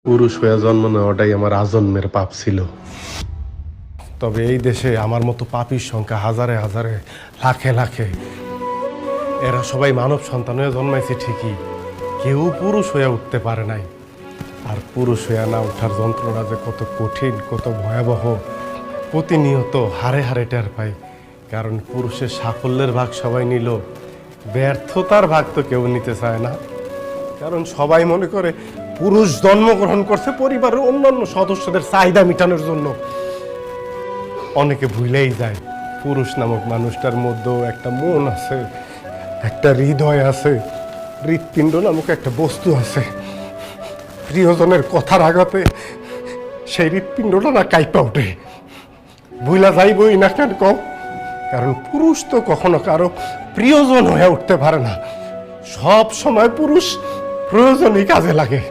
পুরুষ হয়ে জন্ম নেওয়াটাই আমার আজন্মের পাপ ছিল। তবে এই দেশে আমার মতো পাপীর সংখ্যা হাজারে হাজারে, লাখে লাখে। এরা সবাই মানব সন্তান হয়ে জন্মাইছে ঠিকই, কেউ পুরুষ হয়ে উঠতে পারে নাই। আর পুরুষ হয়ে না ওঠার যন্ত্রণা যে কত কঠিন, কত ভয়াবহ, প্রতিনিয়ত হারে হারে টের পাই। কারণ পুরুষের সাফল্যের ভাগ সবাই নিল, ব্যর্থতার ভাগ তো কেউ নিতে চায় না। কারণ সবাই মনে করে পুরুষ জন্মগ্রহণ করছে পরিবারের অন্যান্য সদস্যদের চাহিদা মেটানোর জন্য। অনেকে ভুলেই যায় পুরুষ নামক মানুষটার মধ্যেও একটা মন আছে, একটা হৃদয় আছে, হৃৎপিণ্ড নামক একটা বস্তু আছে। প্রিয়জনের কথার আঘাতে সেই হৃৎপিণ্ডটা না কাইপা ওঠে। ভুলা যাইবই না কেন কম? কারণ পুরুষ তো কখনো কারো প্রিয়জন হয়ে উঠতে পারে না। সব সময় পুরুষ প্রয়োজনই কাজে লাগে।